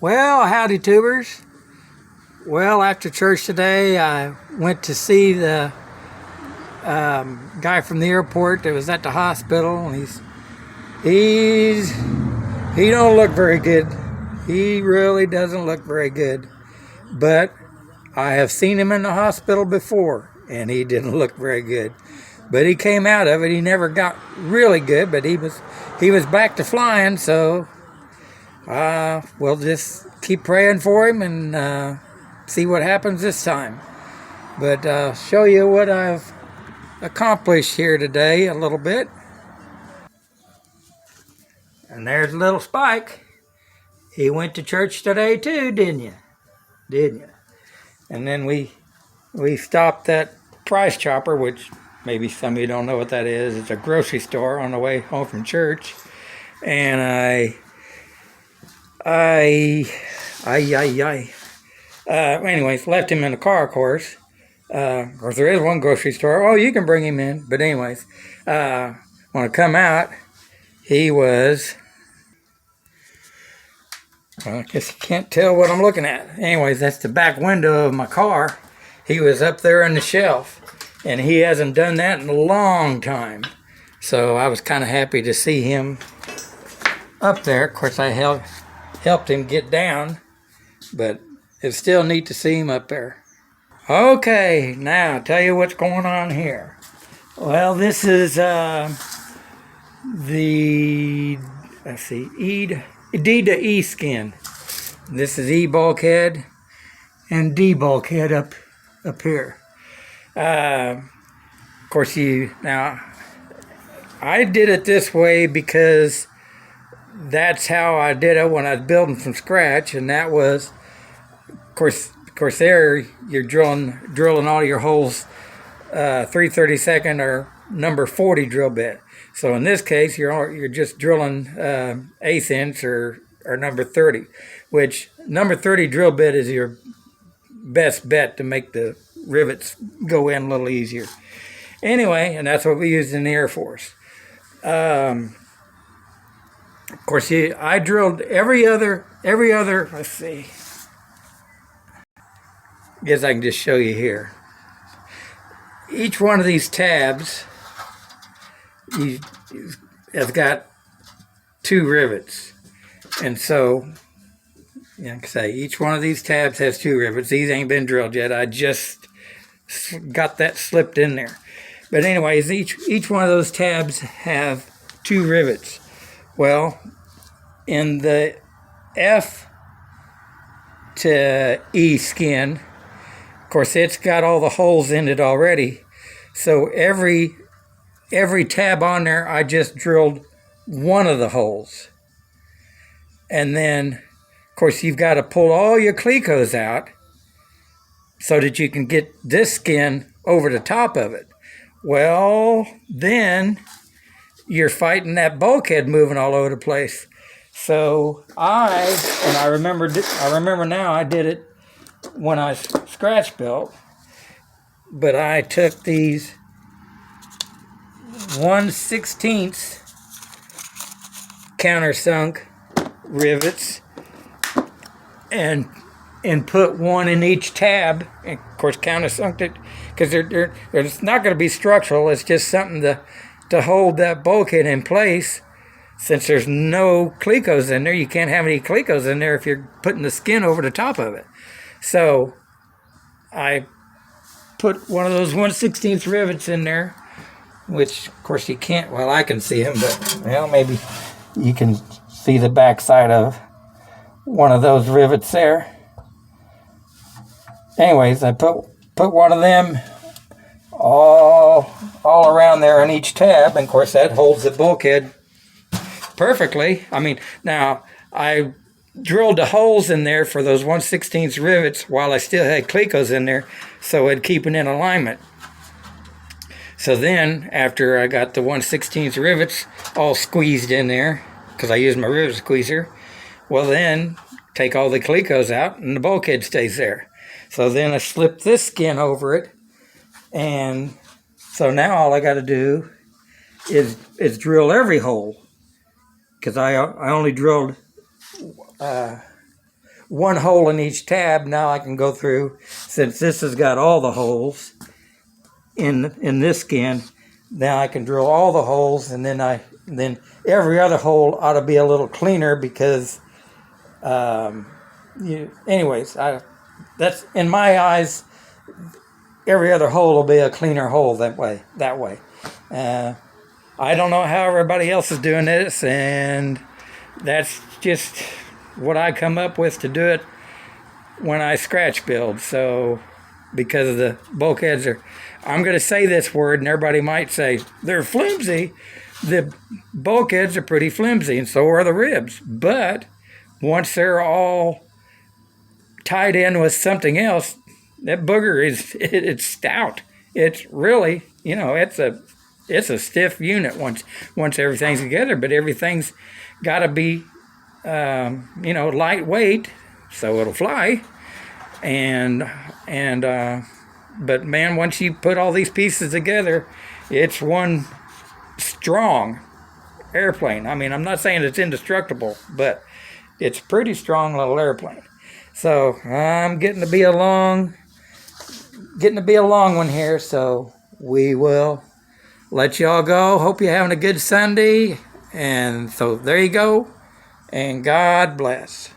Well, howdy tubers. Well, after church today, I went to see the guy from the airport that was at the hospital, and he don't look very good. He really doesn't look very good. But I have seen him in the hospital before, and he didn't look very good. But he came out of it. He never got really good, but he was back to flying. So we'll just keep praying for him and see what happens this time. But show you what I've accomplished here today a little bit. And there's little Spike. He went to church today too, didn't you? Didn't you? And then we stopped at Price Chopper, which maybe some of you don't know what that is. It's a grocery store on the way home from church. And anyways, left him in the car, of course. Of course, there is one grocery store. Oh, you can bring him in. But anyways, when I come out, he was... Well, I guess you can't tell what I'm looking at. Anyways, that's the back window of my car. He was up there on the shelf, and he hasn't done that in a long time. So I was kind of happy to see him up there. Of course, I helped him get down, but it's still neat to see him up there. Okay, now I'll tell you what's going on here. Well, this is D to E skin. This is E bulkhead and D bulkhead up here. Of course, now I did it this way because that's how I did it when I was building from scratch, and that was, of course there you're drilling all your holes 3/32 or number 40 drill bit. So in this case, you're just drilling 1/8 inch or number 30, which number 30 drill bit is your best bet to make the rivets go in a little easier. Anyway, and that's what we used in the Air Force. Of course, I drilled every other. Let's see. I guess I can just show you here. Each one of these tabs has got 2 rivets, and so like I say, each one of these tabs has 2 rivets. These ain't been drilled yet. I just got that slipped in there. But anyways, each one of those tabs have 2 rivets. Well, in the F to E skin, of course, it's got all the holes in it already. So every tab on there, I just drilled one of the holes. And then, of course, you've got to pull all your clecos out so that you can get this skin over the top of it. Well, then you're fighting that bulkhead moving all over the place. So I remember now, I did it when I scratch built, but I took these 1/16 countersunk rivets and put one in each tab, and of course countersunked it because it's not going to be structural. It's just something to hold that bulkhead in place. Since there's no clecos in there, you can't have any clecos in there if you're putting the skin over the top of it. So I put one of those 1/16 rivets in there, which of course you can't, well, I can see them, but well, maybe you can see the back side of one of those rivets there. Anyways, I put one of them all around there in each tab, and of course that holds the bulkhead perfectly. I mean, now I drilled the holes in there for those 1/16 rivets while I still had clecos in there, so it'd keep it in alignment. So then, after I got the 1/16 rivets all squeezed in there, because I used my rivet squeezer, well then, take all the clecos out and the bulkhead stays there. So then I slipped this skin over it, and so now all I got to do is drill every hole, because I only drilled one hole in each tab. Now I can go through, since this has got all the holes in this skin. Now I can drill all the holes, and then every other hole ought to be a little cleaner because, anyways, that's in my eyes. Every other hole will be a cleaner hole that way. I don't know how everybody else is doing this, and that's just what I come up with to do it when I scratch build. So, because of the bulkheads I'm going to say this word, and everybody might say they're flimsy. The bulkheads are pretty flimsy, and so are the ribs. But once they're all tied in with something else, that booger it's stout. It's really, it's a stiff unit once everything's together. But everything's got to be, lightweight, so it'll fly. But man, once you put all these pieces together, it's one strong airplane. I mean, I'm not saying it's indestructible, but it's a pretty strong little airplane. So I'm getting to be a long one here. So we will let y'all go. Hope you're having a good Sunday. And so there you go. And God bless.